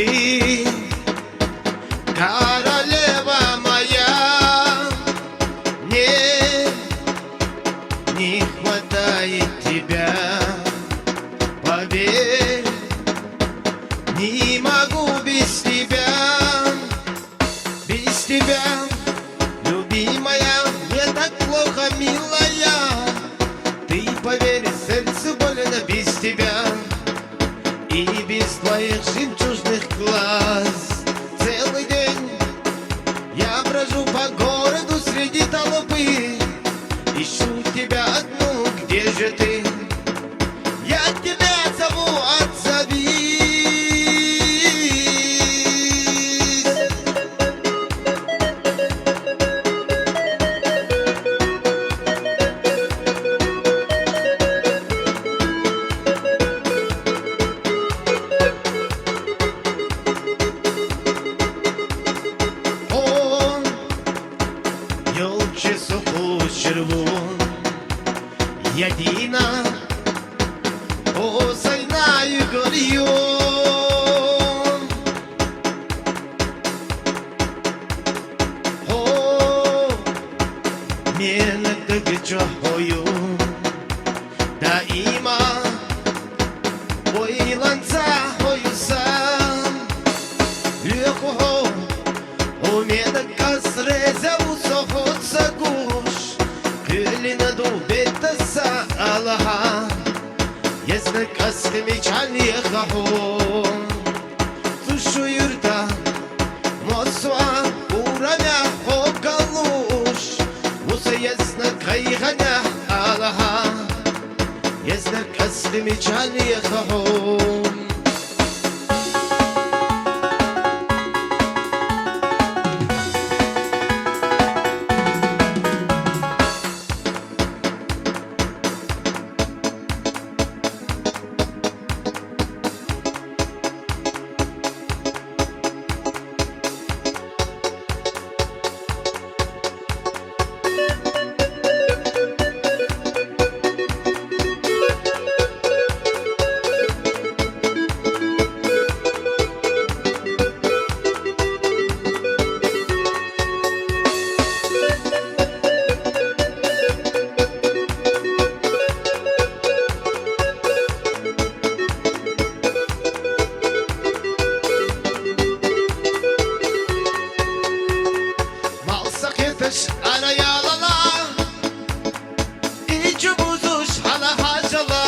ты, королева моя. Мне не хватает тебя, поверь, не могу без тебя, без тебя, любимая, мне так плохо, милая. Ты поверь, сердцу больно без тебя и без твоих жемчужных глаз. Целый день я брожу по городу среди толпы, ищу тебя одну, где же ты? Я тебя зову, отзовись. О, ёлче суху червон, єдина осінною горою. О, мене так чогою, да іма ой ланца ою сам легкого у мене касреза усохот сагуш гülüne dubetasa Allah'a Yezne kaskemi çali kahon Tuşu yurda Mosva uğrana hokaluş Musa yezne kaygana Allah'a Yezne kaskemi çali kahon Araya alala İçi buzuş hala hacala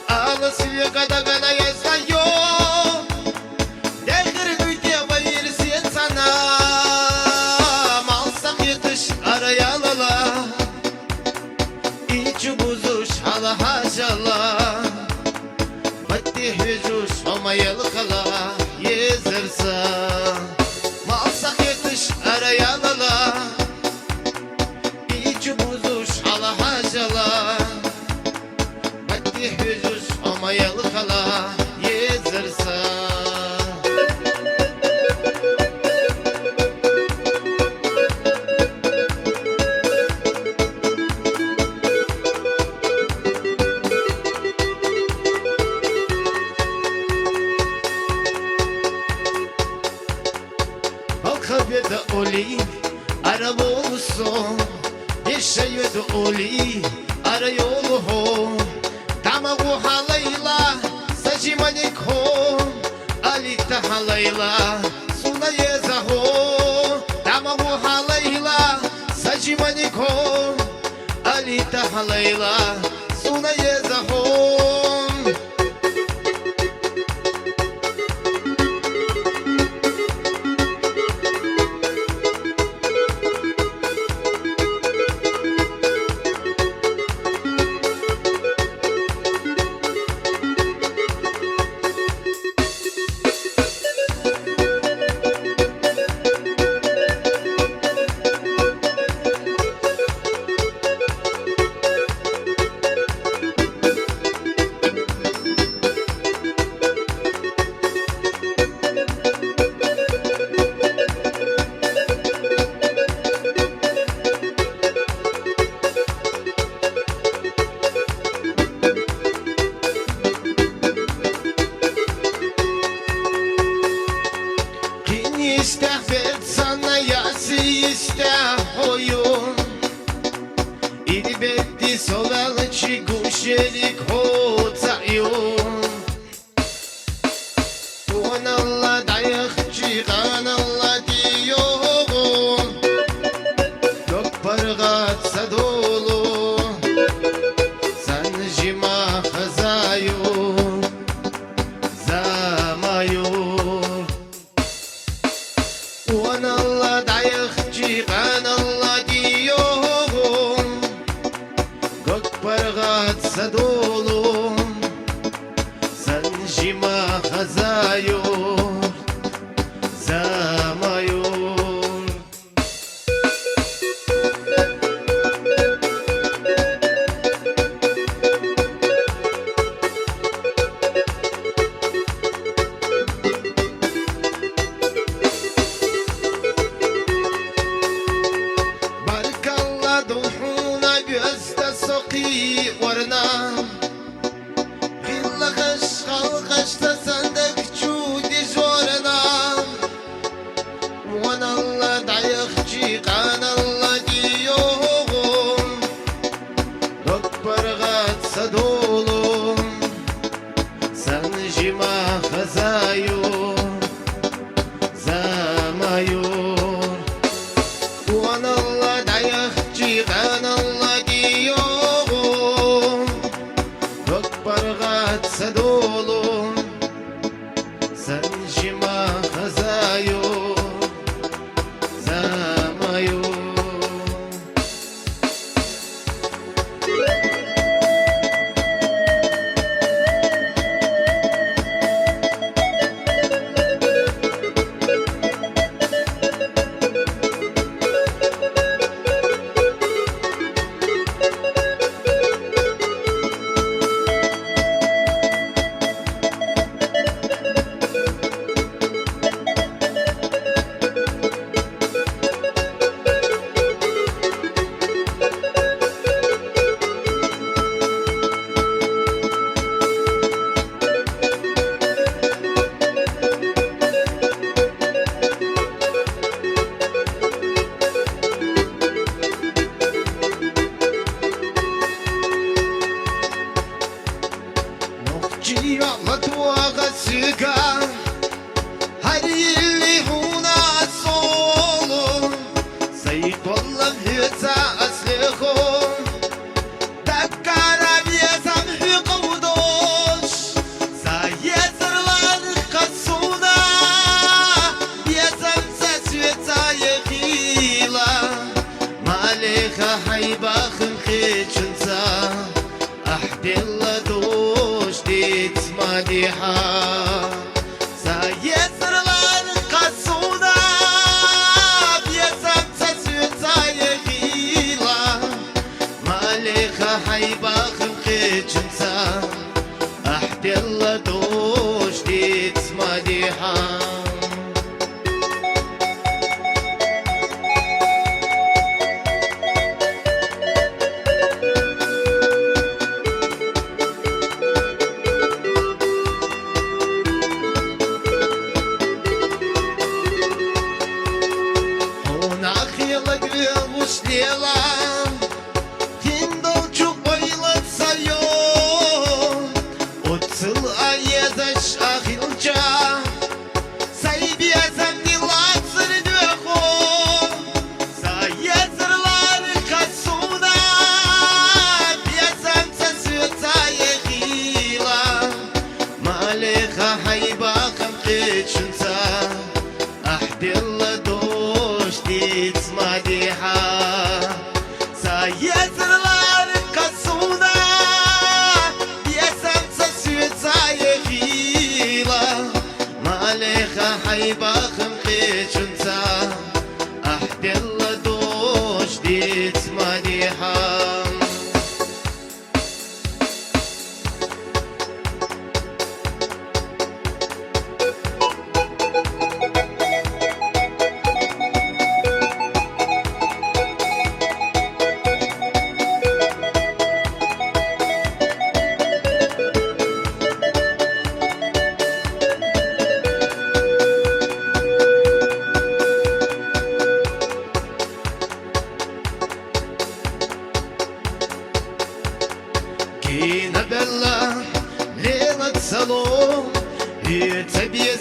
Alasıya gada gada yazda yo Dehir güdye bayırsiyen sana Malsak yetış araya alala İçi buzuş hala hacala Batti hücuş olmayalı kala Yezirsa Malsak yetış araya alala İçi buzuş hala hacala Batti hücuş olmayalı kala Yezirsa Kabirde oli araba olsun bir şey yedi oli ara yolu ho tama bu halayla saçimanik ho alita halayla suna yeza ho tama bu halayla saçimanik ho alita halayla suna yeza ho چی گوشلی کوتایون وان الله دایخ چی قان الله دیون دک پرغات صدولو سن جما خزایون زمایون وان الله دایخ چی قان الله دیون دک پرغات صدولو سن جما خزایون زمایون بارك الله دوحونا بأست سقي ورنا غير غش خلقش تصندق جودي زورنا وانا الله دعيخ جيقان الله ديوهم دكبر غات صدولهم سنجما خزايون زمايون وانا الله دعيخ جيقان الله ديوهم دكبر غات صدولهم سنجما خزايون زمايون جيرانت وغسقا هريلي هنا صولو سيد والله بيتا أسلخو دكارا بيزم في قودوش سايزر لانك قصونا بيزم سسويتا يخيلا ماليخا حيبا خنخيشنسا أحدي الله دوش ديت مديحة سايسر لانك قصونا بيسم تسويتا يخيلا ماليخا حيبا خنخيشنسا أحدي الله دوش ديت مديحة Ушнела, киндалчук байлатсайо, отцыл аедаш ахилча, сайбезем дилацыр дөхо, саезырлар касуна, безем сесвета ехила, малеха хайбахам кечунца, ахдилла дош диц мадиха. Саезрлар касуна, бесам сосвета ехила, малеха хайбахам кечунца, ахдилла дош диц мадиха.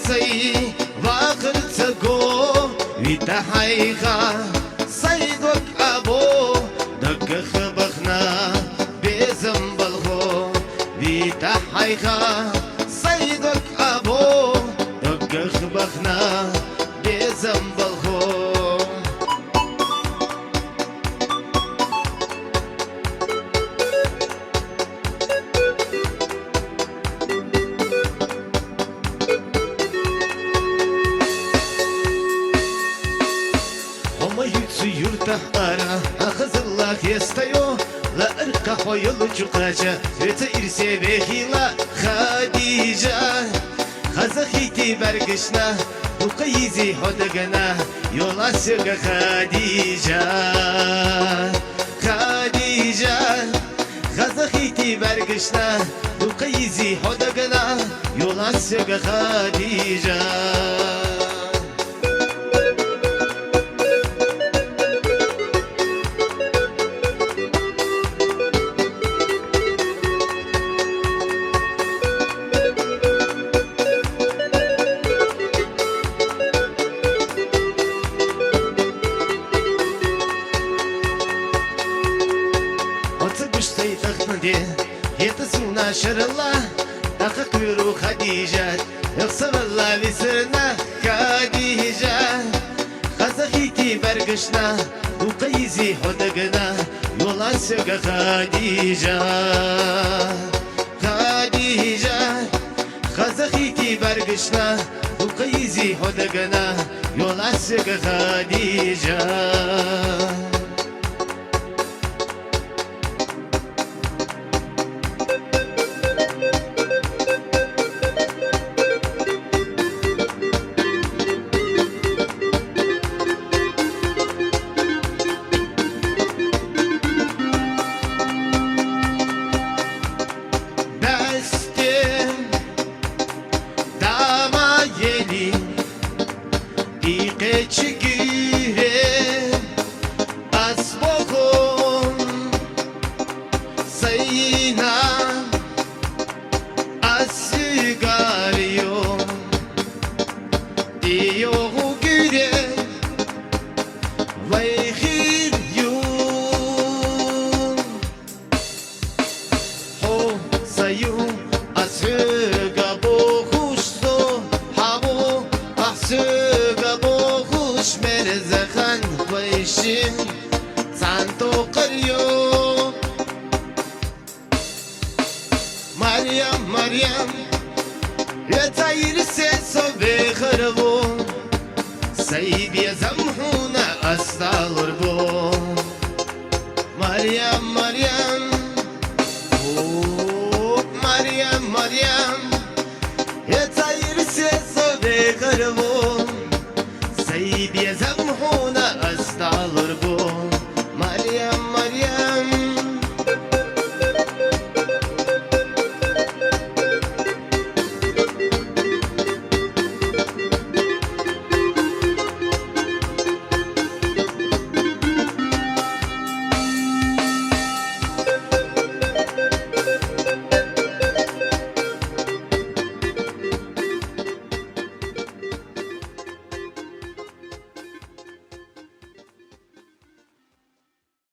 سي وقت گو ویتا حیقا سیدوک ابو دق خبخنا بیزم بلغو ویتا حیقا سیدوک ابو دق خبخنا بیزم بلغو Ara akızıllah yestayo la ırka hoyulu çukaca Öte irse vehila Khadija Kazakiti bergışna Bu kayızi hodagana Yola sıga Khadija Khadija Kazakiti bergışna Bu kayızi hodagana Yola sıga Khadija يتصونا شر الله تقكروا خديجة يقصر الله بسرنا خديجة خزخيتي برقشنا وقيزي حدقنا يولا سيقى خديجة خديجة خزخيتي برقشنا وقيزي حدقنا يولا سيقى خديجة مريم يتاير سيسو بخربو سيد يزمحونا أستغفر بو مريم مريم يتاير سيسو بخربو سيد يزمحونا أستغفر بو